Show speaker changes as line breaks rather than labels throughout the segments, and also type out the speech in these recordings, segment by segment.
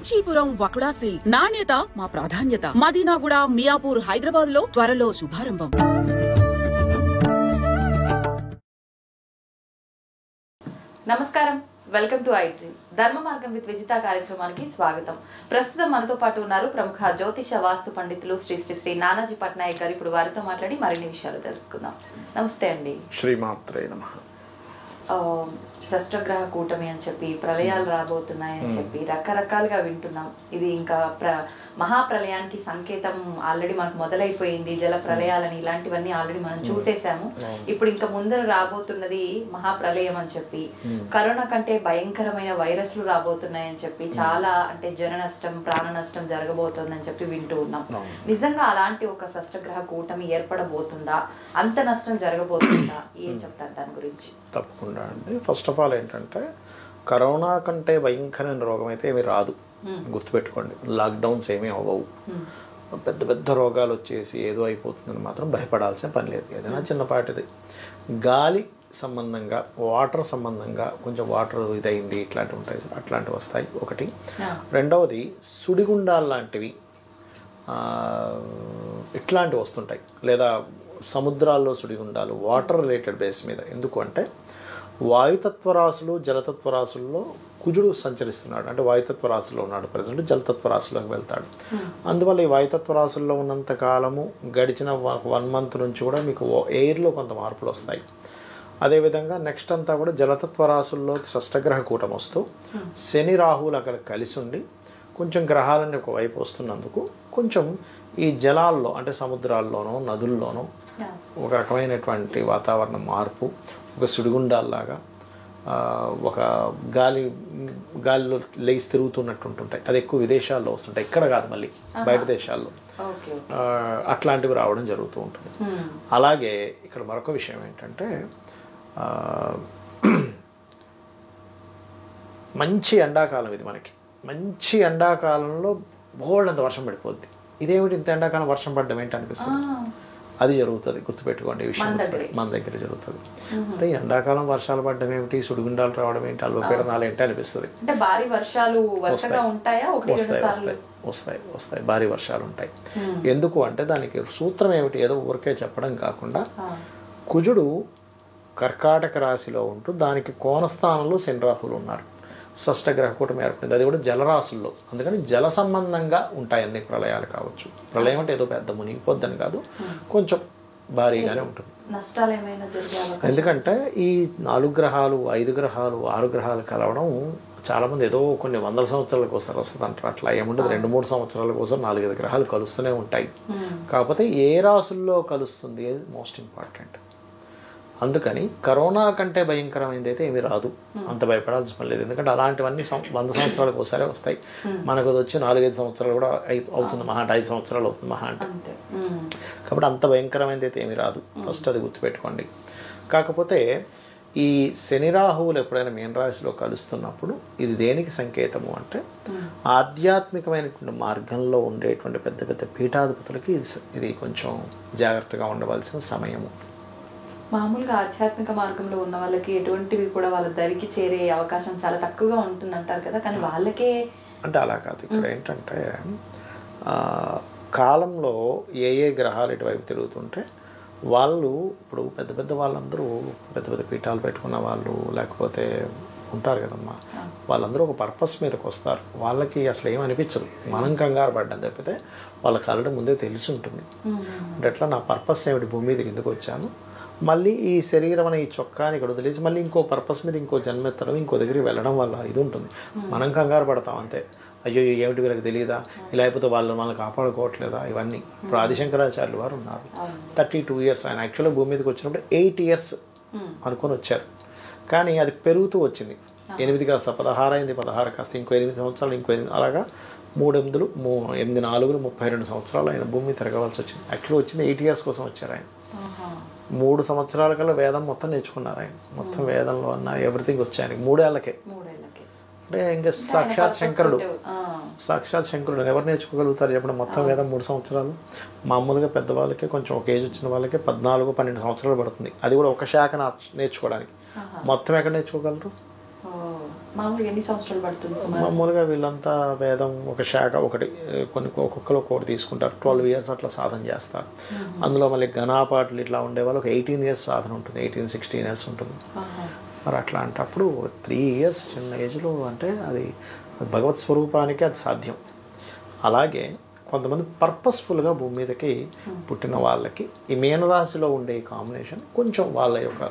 Kanchipuram వకుడా silks నాణ్యత మా ప్రాధాన్యత. మదీనాగూడ, మియాపూర్, హైదరాబాద్ లో త్వరలో శుభారంభం.
నమస్కారం, వెల్కమ్ టు ఐ ధర్మ మార్గం విత్ విజిత కార్యక్రమానికి స్వాగతం. ప్రస్తుతం మనతో పాటు ఉన్నారు ప్రముఖ జ్యోతిష వాస్తు పండితులు శ్రీ శ్రీ శ్రీ నానాజీ పట్నాయక్ గారు. ఇప్పుడు వారితో మాట్లాడి మరిన్ని విషయాలు తెలుసుకుందాం. నమస్తే అండి.
శ్రీమాత్రే నమః.
షష్టగ్రహ కూటమి అని చెప్పి, ప్రళయాలు రాబోతున్నాయని చెప్పి రకరకాలుగా వింటున్నాం. ఇది ఇంకా మహాప్రళయానికి సంకేతం ఆల్రెడీ మనకు మొదలైపోయింది. జల ప్రళయాలని ఇలాంటివన్నీ ఆల్రెడీ మనం చూసేసాము. ఇప్పుడు ఇంకా ముందర రాబోతున్నది మహాప్రళయం అని చెప్పి, కరోనా కంటే భయంకరమైన వైరస్లు రాబోతున్నాయని చెప్పి, చాలా అంటే జన నష్టం, ప్రాణ నష్టం జరగబోతోందని చెప్పి వింటూ ఉన్నాం. నిజంగా అలాంటి ఒక షష్టగ్రహ కూటమి ఏర్పడబోతుందా? అంత నష్టం జరగబోతుందా? ఏం చెప్తారు దాని గురించి?
తప్పకుండా అండి. ఫస్ట్ ఆఫ్ ఆల్ ఏంటంటే, కరోనా కంటే భయంకరమైన రోగం అయితే ఏమీ రాదు, గుర్తుపెట్టుకోండి. లాక్డౌన్స్ ఏమీ అవ్వవు. పెద్ద పెద్ద రోగాలు వచ్చేసి ఏదో అయిపోతుందని మాత్రం భయపడాల్సిన పని లేదు. ఏదైనా చిన్నపాటిది గాలి సంబంధంగా, వాటర్ సంబంధంగా కొంచెం వాటర్ ఇదైంది, ఇట్లాంటివి ఉంటాయి, అట్లాంటివి వస్తాయి ఒకటి. రెండవది సుడిగుండాలు లాంటివి ఇట్లాంటివి వస్తుంటాయి, లేదా సముద్రాల్లో సుడిగుండాలు, వాటర్ రిలేటెడ్ బేస్ మీద. ఎందుకు అంటే వాయుతత్వ రాశులు, జలతత్వ రాశుల్లో కుజుడు సంచరిస్తున్నాడు. అంటే వాయుతత్వ రాశిలో ఉన్నాడు ప్రజెంట్, జలతత్వ రాశిలోకి వెళ్తాడు. అందువల్ల ఈ వాయుతత్వ రాశుల్లో ఉన్నంత కాలము గడిచిన 1 month నుంచి కూడా మీకు ఎయిర్లో కొంత మార్పులు వస్తాయి. అదేవిధంగా నెక్స్ట్ అంతా కూడా జలతత్వ రాశుల్లోకి షష్టగ్రహ కూటం వస్తూ శని రాహువులు అక్కడ కలిసి ఉండి కొంచెం గ్రహాలన్నీ ఒకవైపు వస్తున్నందుకు కొంచెం ఈ జలాల్లో అంటే సముద్రాల్లోనో నదుల్లోనో ఒక రకమైనటువంటి వాతావరణ మార్పు, ఒక సుడిగుండాల్లాగా ఒక గాలిలో లేచి తిరుగుతున్నట్టు ఉంటుంటాయి. అది ఎక్కువ విదేశాల్లో వస్తుంటాయి, ఇక్కడ కాదు, మళ్ళీ బయట దేశాల్లో అట్లాంటివి రావడం జరుగుతూ ఉంటుంది. అలాగే ఇక్కడ మరొక విషయం ఏంటంటే, మంచి ఎండాకాలం ఇది మనకి. మంచి ఎండాకాలంలో బోల్డంత వర్షం పడిపోద్ది. ఇదేమిటి ఇంత ఎండాకాలం వర్షం పడ్డం ఏంటి అనిపిస్తుంది. అది జరుగుతుంది, గుర్తుపెట్టుకోండి. ఈ విషయం మన దగ్గర జరుగుతుంది. అంటే ఎండాకాలం వర్షాలు పడ్డం ఏమిటి, సుడిగుండాలు రావడం ఏంటి, అల్పపీడనాలు ఏంటి అనిపిస్తుంది. వస్తాయి భారీ వర్షాలు ఉంటాయి. ఎందుకు అంటే దానికి సూత్రం ఏమిటి, ఏదో ఊరికే చెప్పడం కాకుండా, కుజుడు కర్కాటక రాశిలో ఉంటూ దానికి కోణస్థానంలో శని రాహువులు ఉన్నారు. షష్టగ్రహ కూటమి ఏర్పడింది, అది కూడా జలరాశుల్లో. అందుకని జల సంబంధంగా ఉంటాయి అన్ని ప్రళయాలు కావచ్చు. ప్రళయం అంటే ఏదో పెద్ద మునిగిపోద్దని కాదు, కొంచెం భారీగానే ఉంటుంది. ఎందుకంటే ఈ 4 గ్రహాలు, 5 గ్రహాలు, 6 గ్రహాలు కలవడం చాలామంది ఏదో కొన్ని 100 సంవత్సరాలకు వస్తుంది అంటారు. అట్లా ఏముండదు. 2-3 సంవత్సరాల కోసం 4-5 గ్రహాలు కలుస్తూనే ఉంటాయి. కాకపోతే ఏ రాశుల్లో కలుస్తుంది మోస్ట్ ఇంపార్టెంట్. అందుకని కరోనా కంటే భయంకరమైనది అయితే ఏమీ రాదు, అంత భయపడాల్సిన పని లేదు. ఎందుకంటే అలాంటివన్నీ 100 సంవత్సరాలకు ఒకసారి వస్తాయి. మనకు అది వచ్చి 4-5 సంవత్సరాలు కూడా అవుతుంది, మహా అంటే 5 సంవత్సరాలు అవుతుంది మహా అంటే. కాబట్టి అంత భయంకరమైనది అయితే ఏమీ రాదు, ఫస్ట్ అది గుర్తుపెట్టుకోండి. కాకపోతే ఈ శని రాహువులు ఎప్పుడైనా మీన రాశిలో కలుస్తున్నప్పుడు ఇది దేనికి సంకేతము అంటే, ఆధ్యాత్మికమైనటువంటి మార్గంలో ఉండేటువంటి పెద్ద పెద్ద పీఠాధిపతులకి ఇది కొంచెం జాగ్రత్తగా ఉండవలసిన సమయము.
మామూలుగా ఆధ్యాత్మిక మార్గంలో ఉన్న వాళ్ళకి ఎటువంటివి కూడా వాళ్ళ దరికి చేరే అవకాశం చాలా తక్కువగా ఉంటుంది అంటారు కదా, కానీ వాళ్ళకే
అంటే అలా కాదు. ఇక్కడ ఏంటంటే కాలంలో ఏ గ్రహాలు ఇటువైపు తిరుగుతుంటే వాళ్ళు ఇప్పుడు పెద్ద పెద్ద వాళ్ళందరూ పెద్ద పెద్ద పీఠాలు పెట్టుకున్న వాళ్ళు లేకపోతే ఉంటారు కదమ్మా, వాళ్ళందరూ ఒక పర్పస్ మీదకి వస్తారు. వాళ్ళకి అసలు ఏమనిపించదు, మనం కంగారు పడ్డం తప్పితే వాళ్ళకి ఆల్రెడీ ముందే తెలిసి ఉంటుంది. అంటే ఎట్లా నా పర్పస్ ఏమిటి, భూమి మీదకి ఎందుకు వచ్చాను, మళ్ళీ ఈ శరీరం అనే ఈ చొక్కాని ఇక్కడ వదిలేసి మళ్ళీ ఇంకో పర్పస్ మీద ఇంకో జన్మెత్తడం, ఇంకో దగ్గరికి వెళ్ళడం వల్ల ఇది ఉంటుంది. మనం కంగారు పడతాం అంతే. అయ్యో ఏమిటి వీళ్ళకి తెలియదా, ఇలా అయిపోతే వాళ్ళు మనల్ని కాపాడుకోవట్లేదా, ఇవన్నీ. ఇప్పుడు ఆదిశంకరాచార్యులు వారు ఉన్నారు, 32 years. ఆయన యాక్చువల్గా భూమి మీదకి వచ్చినప్పుడు 8 years అనుకొని వచ్చారు. కానీ అది పెరుగుతూ వచ్చింది. 8 కాస్త 16 అయింది, 16 కాస్త ఇంకో 8 సంవత్సరాలు, ఇంకో 8, అలాగా 3 8 8 4 32 సంవత్సరాలు ఆయన భూమి మీద తిరగవలసి వచ్చింది. యాక్చువల్గా వచ్చింది 8 years కోసం వచ్చారు ఆయన. 3 సంవత్సరాల కల్లా వేదం మొత్తం నేర్చుకున్నారు ఆయన. మొత్తం వేదంలో ఉన్న ఎవ్రీథింగ్ వచ్చి ఆయనకి 3 ఏళ్ళకే. అంటే ఇంకా సాక్షాత్ శంకరుడు ఎవరు నేర్చుకోగలుగుతారు చెప్పండి, మొత్తం వేదం 3 సంవత్సరాలు. మామూలుగా పెద్దవాళ్ళకి కొంచెం ఒక ఏజ్ వచ్చిన వాళ్ళకి 14-12 సంవత్సరాలు పడుతుంది. అది కూడా ఒక శాఖ నేర్చుకోవడానికి. మొత్తం ఎక్కడ నేర్చుకోగలరు?
మామూలుగా ఎన్ని సంవత్సరాలు పడుతుంది సుమారు?
మామూలుగా వీళ్ళంతా వేదం ఒక శాఖ ఒకటి కొన్ని ఒక్కొక్కరు ఒక్కొక్కటి తీసుకుంటారు. 12 years అట్లా సాధన చేస్తారు. అందులో మళ్ళీ ఘనాపాట్లు ఇట్లా ఉండేవాళ్ళు ఒక 18 years సాధన ఉంటుంది, 18-16 years ఉంటుంది. మరి అట్లాంటప్పుడు 3 years చిన్న ఏజ్లో అంటే అది భగవత్ స్వరూపానికి అది సాధ్యం. అలాగే కొంతమంది పర్పస్ఫుల్గా భూమి మీదకి పుట్టిన వాళ్ళకి ఈ మీనరాశిలో ఉండే కాంబినేషన్ కొంచెం వాళ్ళ యొక్క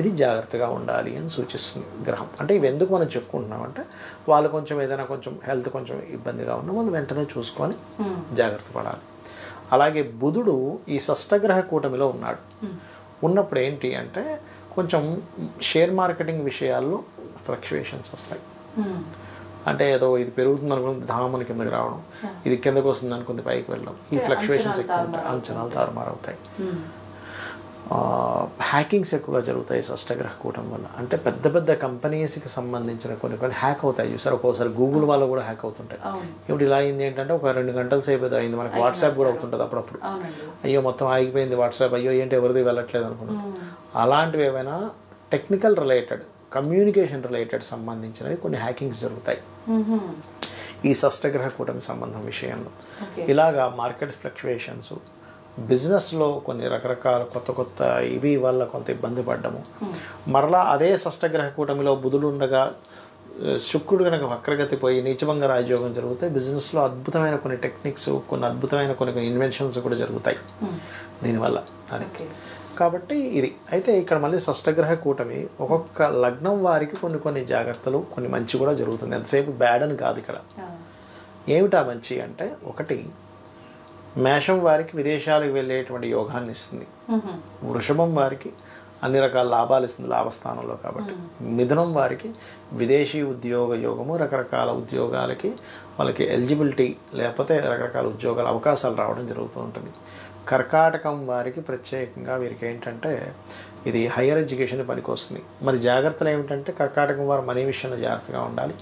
ఇది జాగ్రత్తగా ఉండాలి అని సూచిస్తుంది గ్రహం. అంటే ఇవి ఎందుకు మనం చెప్పుకుంటున్నామంటే వాళ్ళు కొంచెం ఏదైనా కొంచెం హెల్త్ కొంచెం ఇబ్బందిగా ఉన్న వాళ్ళు వెంటనే చూసుకొని జాగ్రత్త పడాలి. అలాగే బుధుడు ఈ షష్టగ్రహ కూటమిలో ఉన్నాడు. ఉన్నప్పుడు ఏంటి అంటే కొంచెం షేర్ మార్కెటింగ్ విషయాల్లో ఫ్లక్చువేషన్స్ వస్తాయి. అంటే ఏదో ఇది పెరుగుతుంది అనుకుంటే ధామని కిందకి రావడం, ఇది కిందకు వస్తుంది అనుకుంది పైకి వెళ్ళడం, ఈ ఫ్లక్చువేషన్స్ ఎక్కువ ఉంటాయి, అంచనాలు తారుమారవుతాయి. హ్యాకింగ్స్ ఎక్కువగా జరుగుతాయి షష్టగ్రహ కూటం వల్ల. అంటే పెద్ద పెద్ద కంపెనీస్కి సంబంధించిన కొన్ని హ్యాక్ అవుతాయి చూసారు. ఒక్కోసారి గూగుల్ వాళ్ళు కూడా హ్యాక్ అవుతుంటాయి. ఇప్పుడు ఇలా అయింది ఏంటంటే ఒక 2 గంటల సేపు ఏదో అయింది. మనకి వాట్సాప్ కూడా అవుతుంటుంది అప్పుడప్పుడు. అయ్యో మొత్తం ఆగిపోయింది వాట్సాప్, అయ్యో ఏంటి ఎవరిది వెళ్ళట్లేదు అనుకున్నాం. అలాంటివి ఏమైనా టెక్నికల్ రిలేటెడ్, కమ్యూనికేషన్ రిలేటెడ్ సంబంధించినవి కొన్ని హ్యాకింగ్స్ జరుగుతాయి ఈ షష్టగ్రహ కూటమి సంబంధం విషయంలో. ఇలాగా మార్కెట్ ఫ్లక్చువేషన్స్, బిజినెస్లో కొన్ని రకరకాల కొత్త ఇవి వల్ల కొంత ఇబ్బంది పడ్డము. మరలా అదే షష్టగ్రహ కూటమిలో బుధుడు ఉండగా శుక్రుడు కనుక వక్రగతి పోయి నీచభంగ రాజయోగం జరిగితే బిజినెస్లో అద్భుతమైన కొన్ని టెక్నిక్స్, కొన్ని అద్భుతమైన కొన్ని ఇన్వెన్షన్స్ కూడా జరుగుతాయి దీనివల్ల. అది కాబట్టి ఇది అయితే ఇక్కడ మళ్ళీ షష్టగ్రహ కూటమి ఒక్కొక్క లగ్నం వారికి కొన్ని జాగ్రత్తలు, కొన్ని మంచి కూడా జరుగుతుంది. ఎంతసేపు బ్యాడ్ అని కాదు ఇక్కడ. ఏమిటా మంచి అంటే, ఒకటి మేషం వారికి విదేశాలకు వెళ్ళేటువంటి యోగాన్ని ఇస్తుంది. వృషభం వారికి అన్ని రకాల లాభాలు ఇస్తుంది లాభస్థానంలో కాబట్టి. మిథునం వారికి విదేశీ ఉద్యోగ యోగము, రకరకాల ఉద్యోగాలకి వాళ్ళకి ఎలిజిబిలిటీ లేకపోతే రకరకాల ఉద్యోగాల అవకాశాలు రావడం జరుగుతూ ఉంటుంది. కర్కాటకం వారికి ప్రత్యేకంగా వీరికి ఏంటంటే ఇది హయ్యర్ ఎడ్యుకేషన్ పనికి వస్తుంది. మరి జాగ్రత్తలు ఏమిటంటే కర్కాటకం వారు మనీ విషయంలో జాగ్రత్తగా ఉండాలి,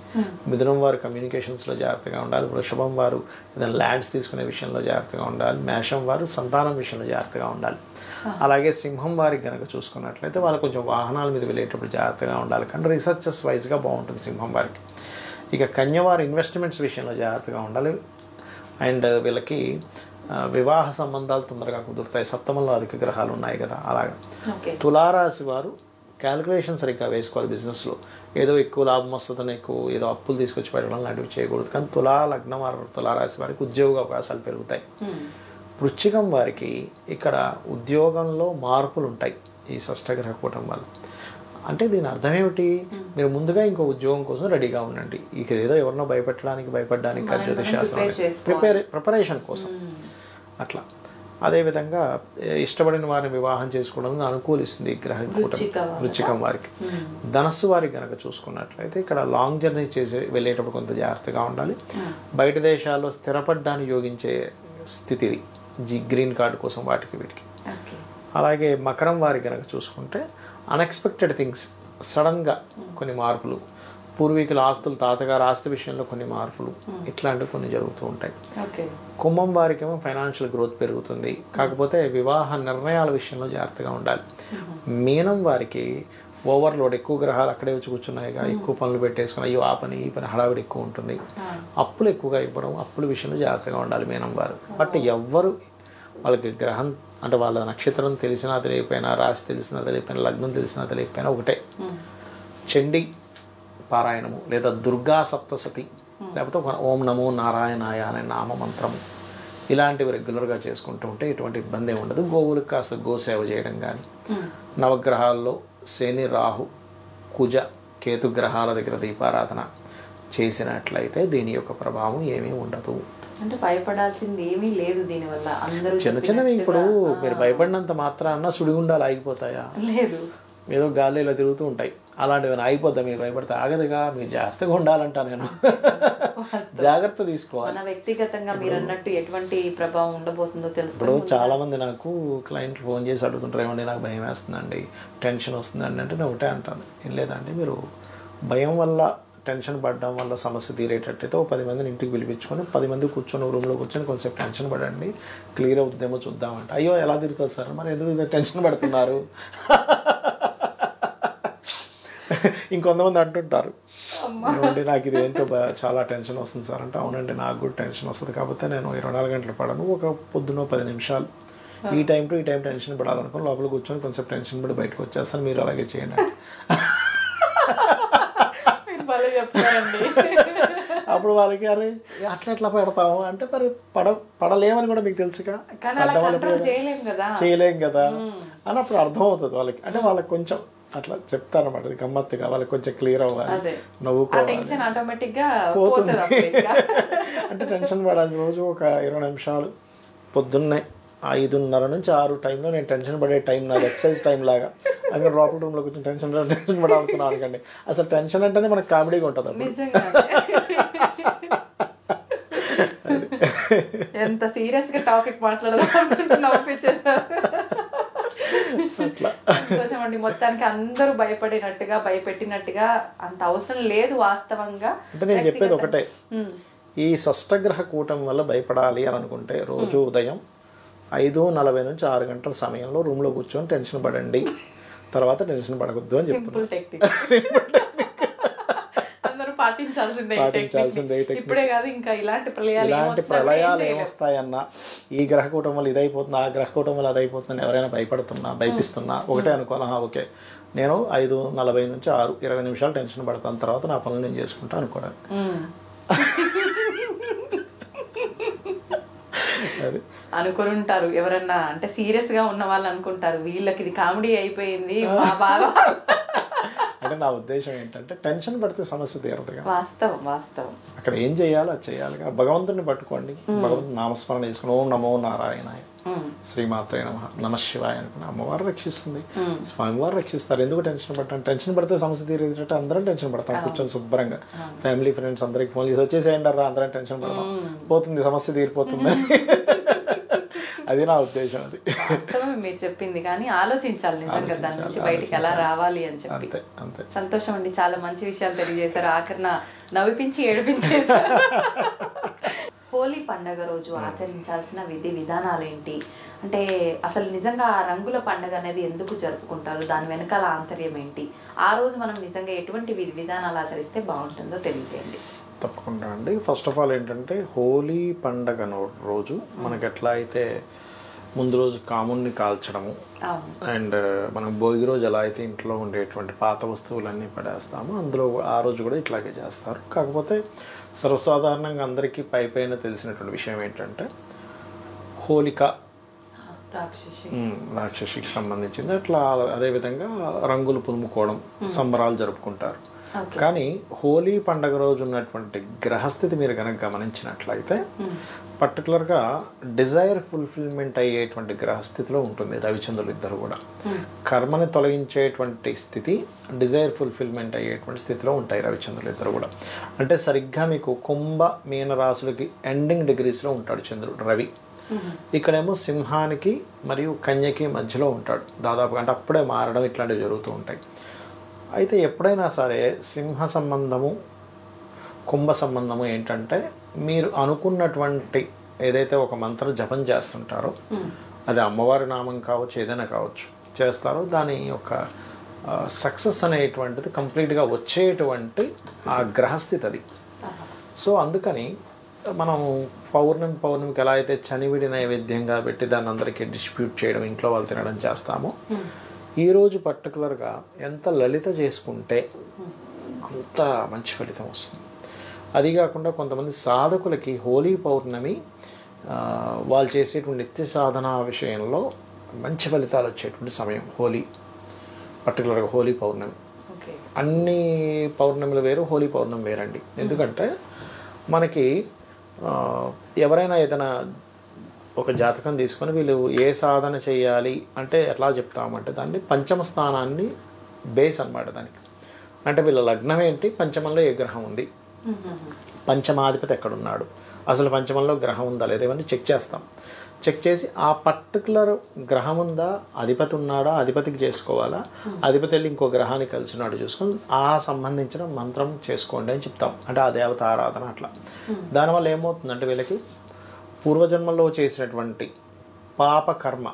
మిథునం వారు కమ్యూనికేషన్స్లో జాగ్రత్తగా ఉండాలి, వృషభం వారు ఏదైనా ల్యాండ్స్ తీసుకునే విషయంలో జాగ్రత్తగా ఉండాలి, మేషం వారు సంతానం విషయంలో జాగ్రత్తగా ఉండాలి. అలాగే సింహం వారికి కనుక చూసుకున్నట్లయితే వాళ్ళు కొంచెం వాహనాల మీద వెళ్ళేటప్పుడు జాగ్రత్తగా ఉండాలి. కానీ రీసెర్చెస్ వైజ్గా బాగుంటుంది సింహం వారికి. ఇక కన్య వారు ఇన్వెస్ట్మెంట్స్ విషయంలో జాగ్రత్తగా ఉండాలి. అండ్ వీళ్ళకి వివాహ సంబంధాలు తొందరగా కుదురుతాయి. సప్తమంలో అధిక గ్రహాలు ఉన్నాయి కదా అలాగా. తులారాశి వారు క్యాలిక్యులేషన్ సరిగ్గా వేసుకోవాలి బిజినెస్లో. ఏదో ఎక్కువ లాభం వస్తుందని ఎక్కువ ఏదో అప్పులు తీసుకొచ్చి పెట్టడం లాంటివి చేయకూడదు. కానీ లగ్నం వారు తులారాశి వారికి ఉద్యోగ అవకాశాలు పెరుగుతాయి. వృశ్చికం వారికి ఇక్కడ ఉద్యోగంలో మార్పులు ఉంటాయి ఈ షష్టగ్రహ కూటం వల్ల. అంటే దీని అర్థం ఏమిటి, మీరు ముందుగా ఇంకో ఉద్యోగం కోసం రెడీగా ఉండండి. ఇక ఏదో ఎవరినో భయపడడానికి జ్యోతిషాస్త్రం ప్రిపరేషన్ కోసం అట్లా. అదేవిధంగా ఇష్టపడిన వారిని వివాహం చేసుకోవడానికి అనుకూలిస్తుంది ఈ గ్రహ కూటమి వృశ్చికం వారికి. ధనస్సు వారికి కనుక చూసుకున్నట్లయితే ఇక్కడ లాంగ్ జర్నీ చేసి వెళ్ళేటప్పుడు కొంత జాగ్రత్తగా ఉండాలి. బయట దేశాల్లో స్థిరపడ్డానికి యోగించే స్థితి గ్రీన్ కార్డు కోసం వాటికి వీటికి. అలాగే మకరం వారికి కనుక చూసుకుంటే అన్ఎక్స్పెక్టెడ్ థింగ్స్, సడన్గా కొన్ని మార్పులు, పూర్వీకుల ఆస్తులు, తాతగారు ఆస్తి విషయంలో కొన్ని మార్పులు, ఇట్లాంటివి కొన్ని జరుగుతూ ఉంటాయి. కుంభం వారికి ఏమో ఫైనాన్షియల్ గ్రోత్ పెరుగుతుంది, కాకపోతే వివాహ నిర్ణయాల విషయంలో జాగ్రత్తగా ఉండాలి. మీనం వారికి ఓవర్లోడ్, ఎక్కువ గ్రహాలు అక్కడే వచ్చి కూర్చున్నాయిగా, ఎక్కువ పనులు పెట్టేసుకుని అయ్యో ఆ పని ఈ పని హడావిడి ఎక్కువ ఉంటుంది, అప్పులు ఎక్కువగా ఇవ్వడం, అప్పుల విషయంలో జాగ్రత్తగా ఉండాలి మీనం వారు. బట్ ఎవ్వరు వాళ్ళకి గ్రహం అంటే వాళ్ళ నక్షత్రం తెలిసినా తెలియకపోయినా, రాశి తెలిసినా తెలియకపోయినా, లగ్నం తెలిసినా తెలియకపోయినా ఒకటే చండీ పారాయణము లేదా దుర్గా సప్తసతి లేకపోతే ఓం నమో నారాయణాయ అనే నామమంత్రము ఇలాంటివి రెగ్యులర్గా చేసుకుంటూ ఉంటే ఎటువంటి ఇబ్బంది ఉండదు. గోవులకు కాస్త గోసేవ చేయడం కానీ, నవగ్రహాల్లో శని, రాహు, కుజ, కేతు గ్రహాల దగ్గర దీపారాధన చేసినట్లయితే దీని యొక్క ప్రభావం ఏమీ ఉండదు.
అంటే భయపడాల్సింది ఏమీ లేదు దీనివల్ల. అందరూ
చిన్నవి ఇప్పుడు మీరు భయపడినంత మాత్రాన సుడిగుండాలు ఆగిపోతాయా?
లేదు,
ఏదో గాలి ఇలా తిరుగుతూ ఉంటాయి, అలాంటివి ఆగిపోతాయి. మీరు భయపడితే ఆగదుగా. మీరు జాగ్రత్తగా ఉండాలంటా నేను. జాగ్రత్త తీసుకోవాలి.
మన వ్యక్తిగతంగా మీరు అన్నట్టు ఎటువంటి ప్రభావం ఉండబోతుందో తెలుసు.
ఇప్పుడు చాలా మంది నాకు క్లయింట్లు ఫోన్ చేసి అడుగుతుంటారు, ఏమండి నాకు భయం వేస్తుందండి, టెన్షన్ వస్తుందండి అంటే నేను ఒకటే అంటాను, ఏం లేదండి మీరు భయం వల్ల టెన్షన్ పడడం వల్ల సమస్య తీరేటట్టయితే 10 మందిని ఇంటికి పిలిపించుకొని 10 మంది కూర్చొని రూమ్లో కూర్చొని కొంచెం టెన్షన్ పడండి, క్లియర్ అవుతుందేమో చూద్దామంటే, అయ్యో ఎలా తిరుగుతుంది సార్, మరి ఎందుకు టెన్షన్ పడుతున్నారు ఇంకొంతమంది అంటుంటారు, ఏమండి నాకు ఇది ఏంటో చాలా టెన్షన్ వస్తుంది సార్ అంటే, అవునండి నాకు కూడా టెన్షన్ వస్తుంది, కాకపోతే నేను 24 గంటలు పడను, ఒక పొద్దున 10 నిమిషాలు ఈ టైం టు ఈ టైం టెన్షన్ పడాలనుకుని లోపల కూర్చొని కొంచెం టెన్షన్ పడి బయటకు వచ్చేస్తాను, మీరు అలాగే చేయండి. అప్పుడు వాళ్ళకి అరే అట్లా ఎట్లా పెడతాము అంటే, మరి పడలేమని కూడా మీకు తెలుసుగా, చేయలేం కదా అని అప్పుడు అర్థం అవుతుంది వాళ్ళకి. అంటే వాళ్ళకి కొంచెం అట్లా చెప్తారన్నమాట, గమ్మత్తుగా వాళ్ళకి కొంచెం క్లియర్ అవ్వాలి, నవ్వుకోవాలి, పోతుంది. అంటే టెన్షన్ పడాలి. రోజు ఒక 20 నిమిషాలు పొద్దున్నే 5:30 నుంచి 6 టైంలో నేను టెన్షన్ పడే టైం, నాది ఎక్సర్సైజ్ టైం లాగా. అక్కడ డ్రాప్ రూమ్లో కూర్చొని టెన్షన్ పడాలనుకున్నాను అనుకోండి. అసలు టెన్షన్ అంటేనే మనకు కామెడీగా ఉంటుంది అప్పుడు.
ఎంత సీరియస్ గా టాపిక్ మాట్లాడదాం సంతోషం అండి. మొత్తానికి అందరూ భయపెట్టినట్టుగా అంత అవసరం లేదు వాస్తవంగా.
అంటే నేను చెప్పేది ఒకటే, ఈ షష్టగ్రహ కూటమి వల్ల భయపడాలి అని అనుకుంటే రోజు ఉదయం 5:40 నుంచి 6 గంటల సమయంలో రూమ్లో కూర్చొని టెన్షన్ పడండి, తర్వాత టెన్షన్ పడవద్దు అని చెప్తున్నాను.
పాటించాల్సిందే. ఇప్పుడే కాదు ఇంకా ఇలాంటి
ప్రళయాలు ఏమొస్తాయన్నా, ఈ గ్రహకూటం వల్ల ఇదైపోతున్నా, ఆ గ్రహకూటం వల్ల అదైపోతున్నా ఎవరైనా భయపిస్తున్నా ఒకటే అనుకోవాలి, ఓకే నేను 5:40 నుంచి 6 20 నిమిషాలు టెన్షన్ పడతాను, తర్వాత నా పనులు నేను చేసుకుంటా అనుకోవడానికి.
అనుకుని ఉంటారు ఎవరన్నా, అంటే సీరియస్ గా ఉన్న వాళ్ళు అనుకుంటారు వీళ్ళకి ఇది కామెడీ అయిపోయింది మా బాగా.
అంటే నా ఉద్దేశం ఏంటంటే, టెన్షన్ పడితే సమస్య తీరదుగా.
వాస్తవం
అక్కడ ఏం చేయాలో అది చేయాలిగా. భగవంతుడిని పట్టుకోండి, భగవంతుని నామస్మరణ చేసుకుని ఓం నమో నారాయణాయ, శ్రీమాత్రే నమః, నమ శివాయ అనుకుని అమ్మవారు రక్షిస్తుంది, స్వామివారు రక్షిస్తారు. ఎందుకు టెన్షన్ పడతాను? టెన్షన్ పడితే సమస్య తీరేటట్టు అందరం టెన్షన్ పడతాం కూర్చొని శుభ్రంగా. ఫ్యామిలీ ఫ్రెండ్స్ అందరికి ఫోన్ చేసి వచ్చేసేయండి రా, అందరం టెన్షన్ పడతాం, పోతుంది సమస్య తీరిపోతుంది. అది నా ఉద్దేశం. అది
మీరు చెప్పింది, కానీ ఆలోచించాలి నిజంగా దాని నుంచి బయటికి ఎలా రావాలి అని చెప్పి.
అంతే.
సంతోషం అండి, చాలా మంచి విషయాలు తెలియజేశారు, ఆఖరిన నవ్విపించి ఏడిపించేశారు. హోలీ పండగ రోజు ఆచరించాల్సిన విధి విధానాలు ఏంటి, అంటే అసలు నిజంగా ఆ రంగుల పండుగ అనేది ఎందుకు జరుపుకుంటారు, దాని వెనకాల ఆంతర్యం ఏంటి, ఆ రోజు మనం నిజంగా ఎటువంటి విధి విధానాలు ఆచరిస్తే బాగుంటుందో తెలియజేయండి.
తప్పకుండా అండి. ఫస్ట్ ఆఫ్ ఆల్ ఏంటంటే, హోలీ పండగ రోజు మనకి ఎట్లా అయితే ముందు రోజు కామున్ని కాల్చడము, అండ్ మనం భోగి రోజు ఎలా అయితే ఇంట్లో ఉండేటువంటి పాత వస్తువులన్నీ పడేస్తాము, అందులో ఆ రోజు కూడా ఇట్లాగే చేస్తారు. కాకపోతే సర్వసాధారణంగా అందరికీ పైన తెలిసినటువంటి విషయం ఏంటంటే, హోలిక రాక్షసికి సంబంధించింది. అట్లా అదేవిధంగా రంగులు పులుముకోవడం, సంబరాలు జరుపుకుంటారు. కానీ హోలీ పండగ రోజు ఉన్నటువంటి గ్రహస్థితి మీరు కనుక గమనించినట్లయితే, పర్టికులర్గా డిజైర్ ఫుల్ఫిల్మెంట్ అయ్యేటువంటి గ్రహస్థితిలో ఉంటుంది రవిచంద్రులు ఇద్దరు కూడా. కర్మని తొలగించేటువంటి స్థితి, డిజైర్ ఫుల్ఫిల్మెంట్ అయ్యేటువంటి స్థితిలో ఉంటాయి రవిచంద్రులు ఇద్దరు కూడా. అంటే సరిగ్గా మీకు కుంభ మీన రాశులకి ఎండింగ్ డిగ్రీస్లో ఉంటాడు చంద్రుడు రవి. ఇక్కడేమో సింహానికి మరియు కన్యకి మధ్యలో ఉంటాడు దాదాపుగా, అంటే అప్పుడే మారడం ఇట్లాంటివి జరుగుతూ ఉంటాయి. అయితే ఎప్పుడైనా సరే సింహ సంబంధము కుంభ సంబంధము ఏంటంటే, మీరు అనుకున్నటువంటి ఏదైతే ఒక మంత్ర జపం చేస్తుంటారో, అది అమ్మవారి నామం కావచ్చు, ఏదైనా కావచ్చు, చేస్తారో దాని యొక్క సక్సెస్ అనేటువంటిది కంప్లీట్గా వచ్చేటువంటి ఆ గ్రహస్థితి అది. సో అందుకని మనం పౌర్ణమికి ఎలా అయితే చనివిడి నైవేద్యంగా పెట్టి దాన్ని అందరికీ డిస్ట్రిబ్యూట్ చేయడం, ఇంట్లో వాళ్ళు తినడం చేస్తామో, ఈరోజు పర్టికులర్గా ఎంత లలిత చేసుకుంటే అంత మంచి ఫలితం వస్తుంది. అది కాకుండా కొంతమంది సాధకులకి హోలీ పౌర్ణమి వాళ్ళు చేసేటువంటి నిత్య సాధన విషయంలో మంచి ఫలితాలు వచ్చేటువంటి సమయం హోలీ, పర్టికులర్గా హోలీ పౌర్ణమి. అన్ని పౌర్ణమిలు వేరు, హోలీ పౌర్ణమి వేరండి. ఎందుకంటే మనకి ఎవరైనా ఏదైనా ఒక జాతకం తీసుకొని వీళ్ళు ఏ సాధన చేయాలి అంటే ఎట్లా చెప్తామంటే, దాన్ని పంచమ స్థానాన్ని బేస్ అన్నమాట దానికి. అంటే వీళ్ళ లగ్నం ఏంటి, పంచమంలో ఏ గ్రహం ఉంది, పంచమాధిపతి ఎక్కడున్నాడు, అసలు పంచమంలో గ్రహం ఉందా లేదా, ఇవన్నీ చెక్ చేస్తాం. చెక్ చేసి ఆ పర్టికులర్ గ్రహం ఉందా, అధిపతి ఉన్నాడా, అధిపతికి చేసుకోవాలా, అధిపతి వెళ్ళి ఇంకో గ్రహాన్ని కలిసినాడు చూసుకొని ఆ సంబంధించిన మంత్రం చేసుకోండి అని చెప్తాం. అంటే ఆ దేవత ఆరాధన అట్లా. దానివల్ల ఏమవుతుందంటే, వీళ్ళకి పూర్వజన్మలో చేసినటువంటి పాప కర్మ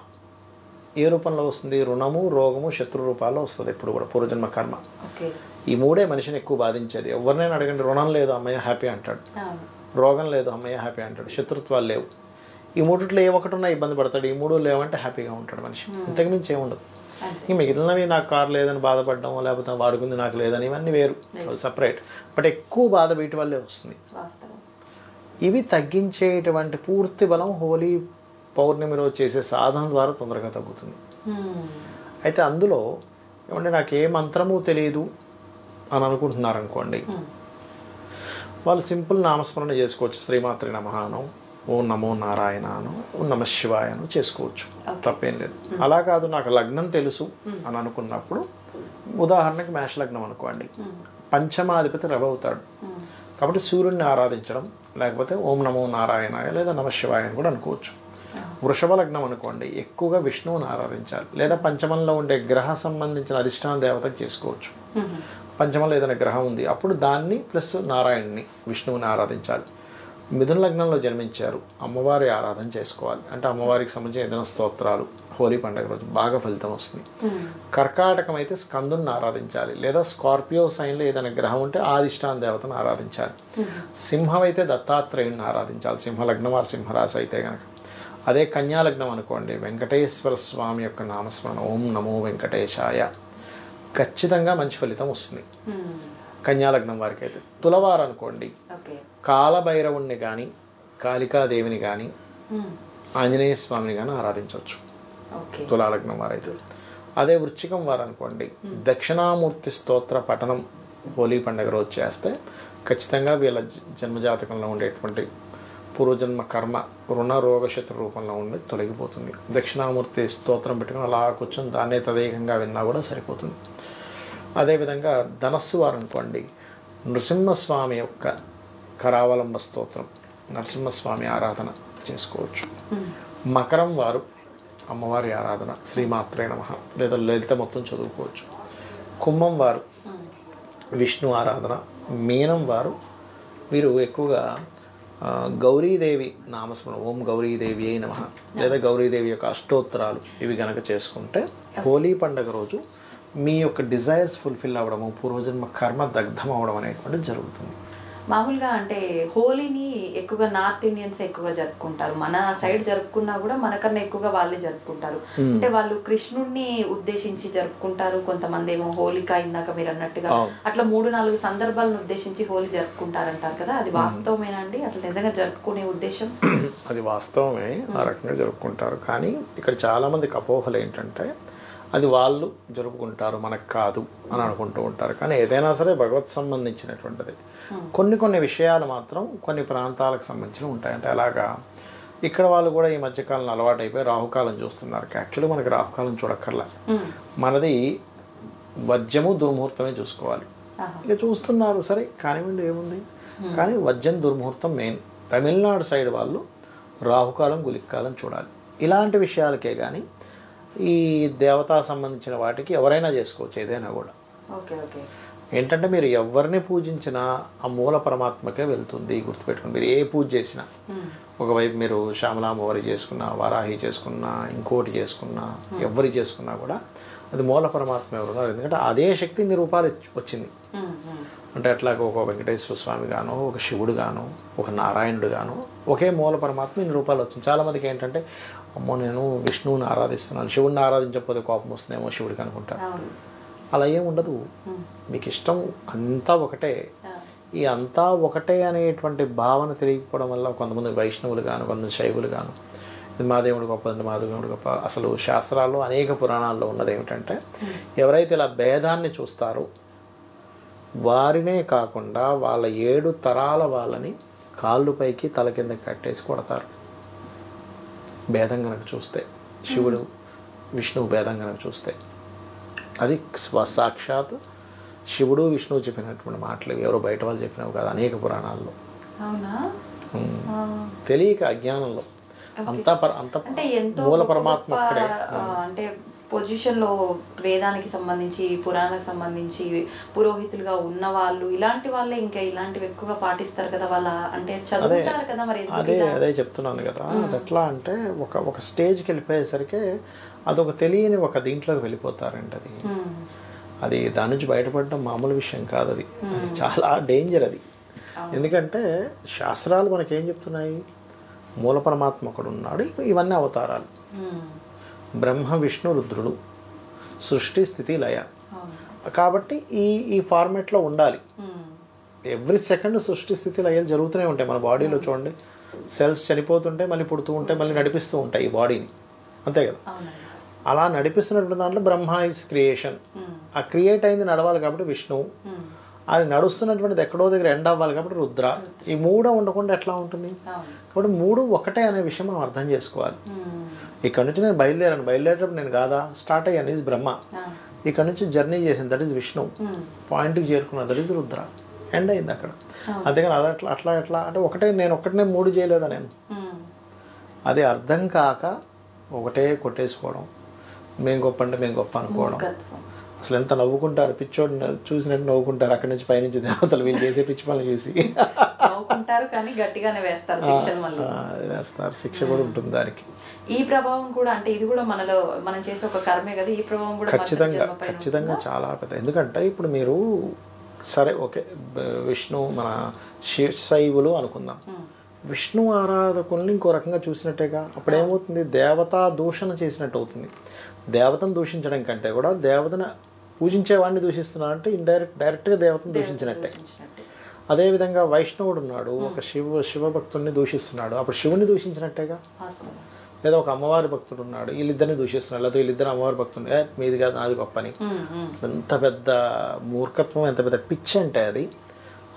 ఏ రూపంలో వస్తుంది? రుణము, రోగము, శత్రు రూపాల్లో వస్తుంది ఎప్పుడు కూడా పూర్వజన్మ కర్మ.
ఓకే.
ఈ మూడే మనిషిని ఎక్కువ బాధించేది. ఎవరినైనా అడగండి, రుణం లేదు అమ్మయ్య హ్యాపీ అంటాడు, రోగం లేదు అమ్మయ్య హ్యాపీ అంటాడు, శత్రుత్వాలు లేవు. ఈ మూడిట్లో ఏ ఒకటి ఉన్నా ఇబ్బంది పడతాడు, ఈ మూడు లేవంటే హ్యాపీగా ఉంటాడు మనిషి. ఇంతకుమించి ఏముండదు. ఇంక మిగిలినవి నాకు కారు లేదని బాధపడడం, లేకపోతే వాడుకుంది నాకు లేదని, ఇవన్నీ వేరు, సపరేట్. బట్ ఎక్కువ బాధ వీటి వల్లే వస్తుంది. ఇవి తగ్గించేటువంటి పూర్తి బలం హోలీ పౌర్ణమి రోజు చేసే సాధన ద్వారా తొందరగా తగ్గుతుంది. అయితే అందులో ఏమంటే నాకు ఏ మంత్రము తెలియదు అని అనుకుంటున్నారు అనుకోండి, వాళ్ళు సింపుల్ నామస్మరణ చేసుకోవచ్చు. శ్రీమాత్రి నమః, ఓం నమో నారాయణను, ఓం నమ శివాయను చేసుకోవచ్చు, తప్పేం లేదు. అలా కాదు నాకు లగ్నం తెలుసు అని అనుకున్నప్పుడు, ఉదాహరణకి మేష లగ్నం అనుకోండి, పంచమాధిపతి రవి అవుతాడు కాబట్టి సూర్యుడిని ఆరాధించడం, లేకపోతే ఓం నమో నారాయణాయ లేదా నమ శివాయ అని కూడా అనుకోవచ్చు. వృషభ లగ్నం అనుకోండి, ఎక్కువగా విష్ణువుని ఆరాధించాలి, లేదా పంచమంలో ఉండే గ్రహ సంబంధించిన అధిష్టాన దేవతకు చేసుకోవచ్చు. పంచమంలో ఏదైనా గ్రహం ఉంది అప్పుడు దాన్ని ప్లస్ నారాయణుని, విష్ణువుని ఆరాధించాలి. మిథున లగ్నంలో జన్మించారు, అమ్మవారి ఆరాధన చేసుకోవాలి. అంటే అమ్మవారికి సంబంధించిన ఏదైనా స్తోత్రాలు హోలీ పండుగ రోజు బాగా ఫలితం వస్తుంది. కర్కాటకం అయితే స్కందుని ఆరాధించాలి, లేదా స్కార్పియో సైన్లో ఏదైనా గ్రహం ఉంటే ఆదిష్టాన దేవతను ఆరాధించాలి. సింహం అయితే దత్తాత్రేయుని ఆరాధించాలి, సింహలగ్నం వారు సింహరాశి అయితే కనుక. అదే కన్యాలగ్నం అనుకోండి, వెంకటేశ్వర స్వామి యొక్క నామస్మరణ, ఓం నమో వెంకటేశాయ, ఖచ్చితంగా మంచి ఫలితం వస్తుంది కన్యాలగ్నం వారికి అయితే. తులవారు అనుకోండి, కాలభైరవుణ్ణి కానీ కాళికాదేవిని కానీ ఆంజనేయ స్వామిని కానీ ఆరాధించవచ్చు తులాలగ్నం వారైతే. అదే వృశ్చికం వారు అనుకోండి, దక్షిణామూర్తి స్తోత్ర పఠనం హోలీ పండుగ రోజు చేస్తే ఖచ్చితంగా వీళ్ళ జన్మజాతకంలో ఉండేటువంటి పూర్వజన్మ కర్మ రుణ రోగ శత్రు రూపంలో ఉండి తొలగిపోతుంది. దక్షిణామూర్తి స్తోత్రం పెట్టుకుని అలా కూర్చొని దాన్నే తదేకంగా విన్నా కూడా సరిపోతుంది. అదేవిధంగా ధనస్సు వారు అనుకోండి, నృసింహస్వామి యొక్క కరావలంబ స్తోత్రం, నరసింహస్వామి ఆరాధన చేసుకోవచ్చు. మకరం వారు అమ్మవారి ఆరాధన, శ్రీమాత్రే నమః లేదా లలిత మొత్తం చదువుకోవచ్చు. కుంభం వారు విష్ణు ఆరాధన. మీనం వారు వీరు ఎక్కువగా గౌరీదేవి నామస్మరణ, ఓం గౌరీదేవి అయి నమః లేదా గౌరీదేవి యొక్క అష్టోత్తరాలు ఇవి గనక చేసుకుంటే హోలీ పండుగ రోజు మీ యొక్క డిజైర్స్ ఫుల్ఫిల్ అవ్వడము, పూర్వజన్మ కర్మ దగ్ధం అవ్వడం అనేటువంటిది జరుగుతుంది.
మామూలుగా అంటే హోలీని ఎక్కువగా నార్త్ ఇండియన్స్ ఎక్కువగా జరుపుకుంటారు. మన సైడ్ జరుపుకున్నా కూడా మనకన్నా ఎక్కువగా వాళ్ళే జరుపుకుంటారు. అంటే వాళ్ళు కృష్ణుడిని ఉద్దేశించి జరుపుకుంటారు, కొంతమంది ఏమో హోలిక ఇందాక మీరు అన్నట్టుగా అట్లా 3-4 సందర్భాలను ఉద్దేశించి హోలీ జరుపుకుంటారంటారు కదా, అది వాస్తవమేనా అండి? అసలు నిజంగా జరుపుకునే ఉద్దేశం
అది వాస్తవమే, ఆ రకంగా జరుపుకుంటారు. కానీ ఇక్కడ చాలా మందికి అపోహలు ఏంటంటే అది వాళ్ళు జరుపుకుంటారు మనకు కాదు అని అనుకుంటూ ఉంటారు. కానీ ఏదైనా సరే భగవత్ సంబంధించినటువంటిది. కొన్ని విషయాలు మాత్రం కొన్ని ప్రాంతాలకు సంబంధించినవి ఉంటాయి. అంటే అలాగా ఇక్కడ వాళ్ళు కూడా ఈ మధ్యకాలంలో అలవాటు అయిపోయి రాహుకాలం చూస్తున్నారు. యాక్చువల్లీ మనకి రాహుకాలం చూడక్కర్లా, మనది వజ్రము దుర్ముహూర్తమే చూసుకోవాలి. ఇక చూస్తున్నారు సరే కానివ్వండి, ఏముంది. కానీ వజ్రం దుర్ముహూర్తం మెయిన్. తమిళనాడు సైడ్ వాళ్ళు రాహుకాలం గులిక్కాలం చూడాలి. ఇలాంటి విషయాలకే కానీ ఈ దేవతా సంబంధించిన వాటికి ఎవరైనా చేసుకోవచ్చు, ఏదైనా కూడా. ఏంటంటే మీరు ఎవరిని పూజించినా ఆ మూల పరమాత్మకే వెళ్తుంది, గుర్తుపెట్టుకుని. మీరు ఏ పూజ చేసినా, ఒకవైపు మీరు శ్యామలామ్మవారి చేసుకున్నా, వారాహి చేసుకున్నా, ఇంకోటి చేసుకున్నా, ఎవరి చేసుకున్నా కూడా అది మూల పరమాత్మ ఎవరు. ఎందుకంటే అదే శక్తి ఇన్ని రూపాలు వచ్చింది. అంటే అట్లాగే ఒక వెంకటేశ్వర స్వామి గాను, ఒక శివుడు గాను, ఒక నారాయణుడు గాను, ఒకే మూల పరమాత్మ ఇన్ని రూపాయలు వచ్చింది. చాలామందికి ఏంటంటే అమ్మో నేను విష్ణువుని ఆరాధిస్తున్నాను, శివుడిని ఆరాధించకపోతే కోపం వస్తుందేమో శివుడికి అనుకుంటారు. అలా ఏం ఉండదు. మీకు ఇష్టం అంతా ఒకటే. ఈ అంతా ఒకటే అనేటువంటి భావన తెలియకపోవడం వల్ల కొంతమంది వైష్ణవులు గాను, కొంతమంది శైవులు గాను, మా దేవుడు గొప్ప, మా దేవుడు గొప్ప. అసలు శాస్త్రాల్లో అనేక పురాణాల్లో ఉన్నది ఏమిటంటే ఎవరైతే ఇలా భేదాన్ని చూస్తారో వారినే కాకుండా వాళ్ళ 7 తరాల వాళ్ళని కాళ్ళు పైకి తల కింద కట్టేసి కొడతారు. భేదం కనుక చూస్తే, శివుడు విష్ణువు భేదం కనుక చూస్తే, అది సాక్షాత్ శివుడు విష్ణువు చెప్పినటువంటి మాటలు, ఎవరో బయట వాళ్ళు చెప్పినవి కాదు, అనేక పురాణాల్లో. తెలియక అజ్ఞానంలో అంత మూల పరమాత్మ
అంటే పొజిషన్లో వేదానికి సంబంధించి పురాణానికి సంబంధించి పురోహితులుగా ఉన్న వాళ్ళు ఇలాంటి వాళ్ళే ఇంకా ఇలాంటివి ఎక్కువగా పాటిస్తారు కదా, వాళ్ళ అంటే చదువుతారు కదా మరి.
అదే చెప్తున్నాను కదా, అది ఎట్లా అంటే ఒక స్టేజ్కి వెళ్ళిపోయేసరికి అదొక తెలియని ఒక దీంట్లోకి వెళ్ళిపోతారండి. అది దాని నుంచి బయటపడడం మామూలు విషయం కాదు, అది చాలా డేంజర్ అది. ఎందుకంటే శాస్త్రాలు మనకేం చెప్తున్నాయి, మూల పరమాత్మ ఒకడు ఉన్నాడు, ఇవన్నీ అవతారాలు, బ్రహ్మ విష్ణు రుద్రుడు, సృష్టి స్థితి లయ. కాబట్టి ఈ ఫార్మేట్లో ఉండాలి. ఎవ్రీ సెకండ్ సృష్టి స్థితి లయలు జరుగుతూనే ఉంటాయి మన బాడీలో. చూడండి, సెల్స్ చనిపోతుంటే మళ్ళీ పుడుతూ ఉంటాయి, మళ్ళీ నడిపిస్తూ ఉంటాయి ఈ బాడీని, అంతే కదా. అలా నడిపిస్తున్నటువంటి దాంట్లో బ్రహ్మ ఇస్ క్రియేషన్. ఆ క్రియేట్ అయింది నడవాలి కాబట్టి విష్ణువు, అది నడుస్తున్నటువంటిది ఎక్కడో దగ్గర ఎండ్ అవ్వాలి కాబట్టి రుద్ర. ఈ మూడో ఉండకుండా ఎట్లా ఉంటుంది? కాబట్టి మూడు ఒకటే అనే విషయం మనం అర్థం చేసుకోవాలి. ఇక్కడ నుంచి నేను బయలుదేరేటప్పుడు నేను కాదా స్టార్ట్ అయ్యాను, ఇది బ్రహ్మ. ఇక్కడ నుంచి జర్నీ చేసింది, దట్ ఈస్ విష్ణు. పాయింట్కి చేరుకున్నది, దట్ ఈస్ రుద్ర. ఎండ్ అయింది అక్కడ. అంతేగాని అది అట్లా అంటే ఒకటే మూడు చేయలేదా నేను? అది అర్థం కాక ఒకటే కొట్టేసుకోవడం, మేము గొప్ప అంటే మేము గొప్ప అనుకోవడం. అసలు ఎంత నవ్వుకుంటారు, పిచ్చోడు చూసినట్టు నవ్వుకుంటారు. అక్కడి నుంచి పైనుంచి దేవతలు వీళ్ళు చేసే పిచ్చి పనులు చూసి
కానీ గట్టిగానే వేస్తారు,
శిక్ష కూడా ఉంటుంది దానికి.
ఈ ప్రభావం కూడా అంటే ఇది కూడా మనలో మనం చేసే ఒక కర్మే కదా, ఈ ప్రభావం కూడా
ఖచ్చితంగా చాలా పెద్ద. ఎందుకంటే ఇప్పుడు మీరు సరే ఓకే, విష్ణు మన శైవులు అనుకుందాం, విష్ణు ఆరాధకుల్ని ఇంకో రకంగా చూసినట్టేగా. అప్పుడు ఏమవుతుంది, దేవతా దూషణ చేసినట్టు అవుతుంది. దేవతను దూషించడం కంటే కూడా దేవతను పూజించేవాడిని దూషిస్తున్నారంటే డైరెక్ట్గా దేవతను దూషించినట్టే. అదేవిధంగా వైష్ణవుడు ఉన్నాడు, ఒక శివభక్తుడిని దూషిస్తున్నాడు, అప్పుడు శివుని దూషించినట్టేగా. లేదా ఒక అమ్మవారి భక్తుడు ఉన్నాడు, వీళ్ళిద్దరిని దూషిస్తున్నాడు, లేదా వీళ్ళిద్దరు అమ్మవారి భక్తుడు, మీది కాదు నాది గొప్పని. ఎంత పెద్ద మూర్ఖత్వం, ఎంత పెద్ద పిచ్చి అంటే అది.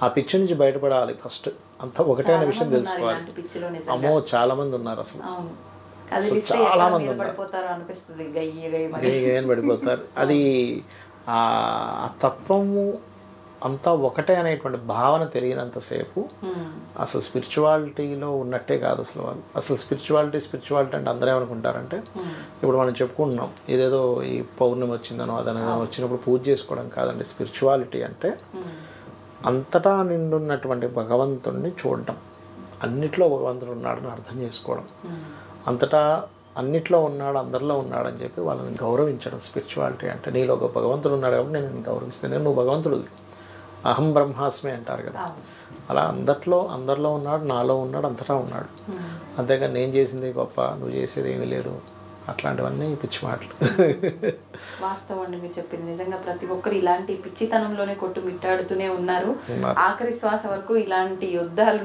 ఆ పిచ్చి నుంచి బయటపడాలి ఫస్ట్. అంతా ఒకటే అనే విషయం తెలుసుకోవాలి. అమ్మో చాలా మంది ఉన్నారు, అసలు చాలా మంది ఉన్నారు, పడిపోతారు. అది ఆ తత్వము అంతా ఒకటే అనేటువంటి భావన తెలియనంతసేపు అసలు స్పిరిచువాలిటీలో ఉన్నట్టే కాదు అసలు వాళ్ళు. అసలు స్పిరిచువాలిటీ అంటే అందరూ ఏమనుకుంటారంటే, ఇప్పుడు మనం చెప్పుకుంటున్నాం ఇదేదో ఈ పౌర్ణమి వచ్చిందనో అదనో వచ్చినప్పుడు పూజ చేసుకోవడం కాదండి. స్పిరిచువాలిటీ అంటే అంతటా నిండున్నటువంటి భగవంతుడిని చూడటం, అన్నిట్లో భగవంతుడు ఉన్నాడని అర్థం చేసుకోవడం, అంతటా అన్నిట్లో ఉన్నాడు, అందరిలో ఉన్నాడు అని చెప్పి వాళ్ళని గౌరవించడం స్పిరిచువాలిటీ అంటే. నీలో ఒక భగవంతుడు ఉన్నాడు కాబట్టి నేను గౌరవిస్తాను, నువ్వు భగవంతుడు, అహం బ్రహ్మాస్మి అంటారు కదా. అలా అందరిలో ఉన్నాడు, నాలో ఉన్నాడు, అంతటా ఉన్నాడు. అంతేగాని నేను చేసింది గొప్ప, నువ్వు చేసేది ఏమీ లేదు, అట్లాంటివన్నీ పిచ్చి మాటలు.
వాస్తవం అండి మీరు చెప్పింది. నిజంగా ప్రతి ఒక్కరు ఇలాంటి పిచ్చితనంలోనే కొట్టుమిట్టాడుతూనే ఉన్నారు. ఆఖరి శ్వాస వరకు ఇలాంటి యుద్ధాలు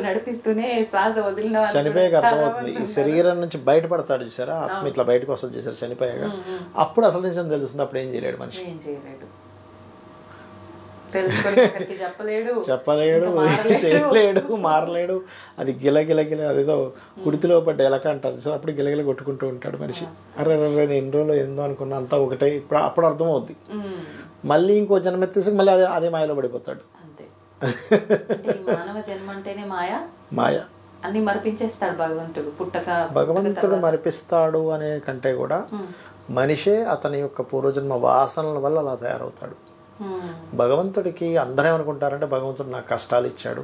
నడిపిస్తూనే శ్వాస వదిలిన వాళ్ళు
చనిపోయాక అర్థమవుతుంది. ఈ శరీరం నుంచి బయటపడతాడు చూసారా, ఆత్మ ఇట్లా బయటకు వస్తుంది చూసారా చనిపోయాక, అప్పుడు అసలు నిజం తెలుస్తుంది. అప్పుడు ఏం చేయలేడు మనిషి, చెప్పలేడు, చేయలేడు, మారలేడు. అది గిలగిల అదేదో కుడితిలో పడ్డ ఎలక అంటారు సో, అప్పుడు గిలగిల కొట్టుకుంటూ ఉంటాడు మనిషి. అరే నేను ఎన్ని రోజులు ఏందో అనుకున్నా, అంతా ఒకటే. అప్పుడు అర్థమవుద్ది. మళ్ళీ ఇంకో జన్మెత్తేసి మళ్ళీ అదే మాయలో పడిపోతాడు.
మానవ జన్మ అంటేనే
మాయ
అన్ని మరిపించేస్తాడు భగవంతుడు.
భగవంతుడు మరిపిస్తాడు అనే కంటే కూడా మనిషే అతని యొక్క పూర్వజన్మ వాసనల వల్ల అలా తయారవుతాడు. భగవంతుడికి అందరూ ఏమనుకుంటారంటే, భగవంతుడు నాకు కష్టాలు ఇచ్చాడు,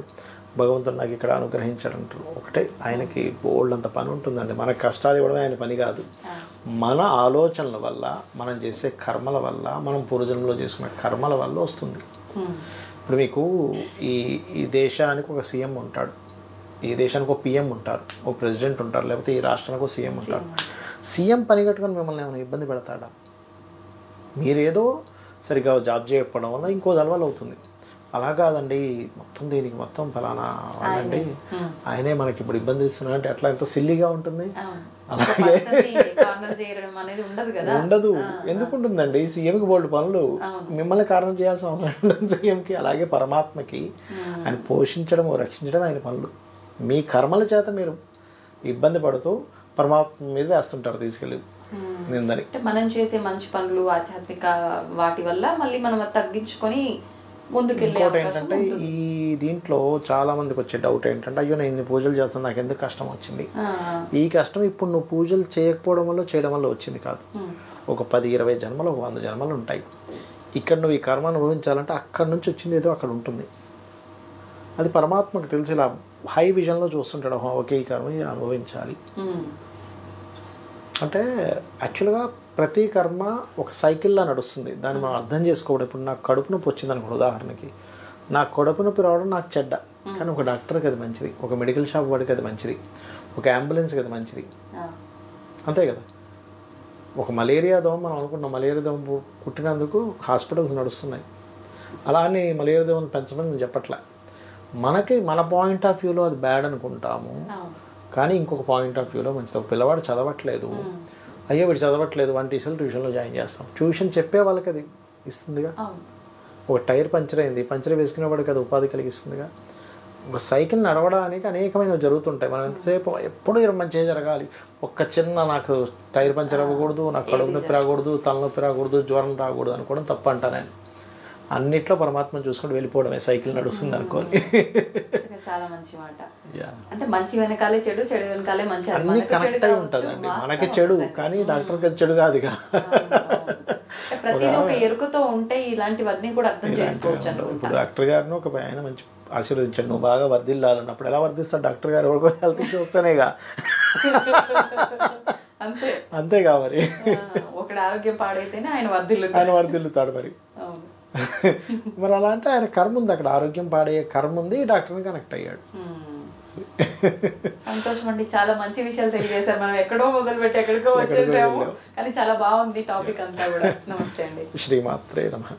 భగవంతుడు నాకు ఇక్కడ అనుగ్రహించాడు అంటారు. ఒకటే, ఆయనకి బోల్డ్ అంత పని ఉంటుందండి. మనకు కష్టాలు ఇవ్వడమే ఆయన పని కాదు. మన ఆలోచనల వల్ల, మనం చేసే కర్మల వల్ల, మనం పూర్వజన్మలో చేసుకునే కర్మల వల్ల వస్తుంది. ఇప్పుడు మీకు ఈ దేశానికి ఒక సీఎం ఉంటాడు, ఈ దేశానికి ఒక పిఎం ఉంటారు, ఒక ప్రెసిడెంట్ ఉంటారు, లేకపోతే ఈ రాష్ట్రానికి ఒక సీఎం ఉంటారు. సీఎం పని కట్టుకొని మిమ్మల్ని ఏమైనా ఇబ్బంది పెడతాడా? మీరేదో సరిగ్గా జాబ్ చేయకపోవడం వల్ల ఇంకో దళవల్ల అవుతుంది. అలా కాదండి, మొత్తం మొత్తం ఫలానా వాళ్ళండి, ఆయనే మనకి ఇప్పుడు ఇబ్బంది ఇస్తున్నా అంటే అట్లా ఎంత సిల్లీగా ఉంటుంది. అలాగే ఉండదు. ఎందుకు ఉంటుందండి? సీఎంకి బోల్డ్ పనులు, మిమ్మల్ని కారణం చేయాల్సిన అవసరం ఉండదు సీఎంకి. అలాగే పరమాత్మకి ఆయన పోషించడం, రక్షించడం ఆయన పనులు. మీ కర్మల చేత మీరు ఇబ్బంది పడుతూ పరమాత్మ మీద వేస్తుంటారు తీసుకెళ్ళి నిందని.
మనం చేసే మంచి పనులు, ఆధ్యాత్మిక వాటి వల్ల మళ్ళీ మనం తగ్గించుకొని ముందుకెళ్ళే.
ఇంకోటి ఏంటంటే, ఈ దీంట్లో చాలా మందికి వచ్చే డౌట్ ఏంటంటే, అయ్యో నేను ఇన్ని పూజలు చేస్తాను, నాకు ఎందుకు కష్టం వచ్చింది? ఈ కష్టం ఇప్పుడు నువ్వు పూజలు చేయకపోవడం వల్ల, చేయడం వల్ల వచ్చింది కాదు. ఒక 10-20 జన్మలు, ఒక 100 జన్మలు ఉంటాయి. ఇక్కడ నువ్వు ఈ కర్మ అనుభవించాలంటే అక్కడి నుంచి వచ్చింది ఏదో అక్కడ ఉంటుంది. అది పరమాత్మకు తెలిసి ఇలా హై విజన్లో చూస్తుంటాడు, ఓకే ఈ కర్మ అనుభవించాలి అంటే. యాక్చువల్గా ప్రతి కర్మ ఒక సైకిల్లా నడుస్తుంది. దాన్ని మనం అర్థం చేసుకోవడం. ఇప్పుడు నాకు కడుపు నొప్పి వచ్చింది అనుకోండి, ఉదాహరణకి నాకు కడుపు నొప్పి రావడం నాకు చెడ్డ, కానీ ఒక డాక్టర్కి అది మంచిది, ఒక మెడికల్ షాప్ వాడికి అది మంచిది, ఒక అంబులెన్స్కి అది మంచిది, అంతే కదా. ఒక మలేరియా దోమ మనం అనుకున్నాం, మలేరియా దోమ కుట్టినందుకు హాస్పిటల్స్ నడుస్తున్నాయి. అలా అని మలేరియా దోమను పెంచమని నేను చెప్పట్లే. మనకి మన పాయింట్ ఆఫ్ వ్యూలో అది బ్యాడ్ అనుకుంటాము, కానీ ఇంకొక పాయింట్ ఆఫ్ వ్యూలో మంచిది. ఒక పిల్లవాడు చదవట్లేదు, అయ్యో వీడు చదవట్లేదు, 1 ట్యూషన్లో జాయిన్ చేస్తాం. ట్యూషన్ చెప్పే వాళ్ళకి అది ఇస్తుందిగా. ఒక టైర్ పంచర్ అయింది, పంచర్ వేసుకునే వాడికి అది ఉపాధి కలిగిస్తుందిగా. ఒక సైకిల్ నడవడానికి అనేకమైన జరుగుతుంటాయి. మనం ఎంతసేపు ఎప్పుడూ మంచిగా జరగాలి, ఒక్క చిన్న నాకు టైర్ పంచర్ అవ్వకూడదు, నాకు కడుపు నొప్పి రాకూడదు, తలనొప్పి రాకూడదు, జ్వరం రాకూడదు అనుకోవడం తప్పు అంటాను నేను. అన్నిట్లో పరమాత్మ చూసుకుంటూ వెళ్ళిపోవడమే, సైకిల్ నడుస్తుంది అనుకోని.
చాలా మంచి మాట. అంటే మంచి వెనకాలే చెడు, చెడు వెనకాలే మంచి,
అన్ని కనెక్ట్ అయి ఉంటుందండి. మనకి చెడు కానీ డాక్టర్కి అది చెడు కాదుగా.
ప్రతిదీ ఒక ఎరుకతో ఉంటే ఇలాంటివన్నీ కూడా అర్థం చేసుకోవచ్చు.
ఇప్పుడు డాక్టర్ గారిని ఒక ఆయన మంచి ఆశీర్వదించాడు, నువ్వు బాగా వర్ధిల్లాలన్నప్పుడు ఎలా వర్ధిస్తాడు డాక్టర్ గారు? ఎవరికో హెల్త్ చూస్తేనేగా. అంతేగా మరి.
ఒకటి ఆరోగ్యం పాడైతేనే ఆయన
వర్ధిల్లుతాడు మరి. మరి అలా అంటే ఆయన కర్మ ఉంది అక్కడ, ఆరోగ్యం పాడయ్యే కర్మ ఉంది, డాక్టర్ని కనెక్ట్ అయ్యాడు.
సంతోషం అండి, చాలా మంచి విషయాలు తెలియజేశారు. మనం ఎక్కడో మొదలుపెట్టి ఎక్కడికో వచ్చేసాము, కానీ చాలా బాగుంది టాపిక్ అంతా కూడా. నమస్తే అండి.
శ్రీమాత్రే నమః.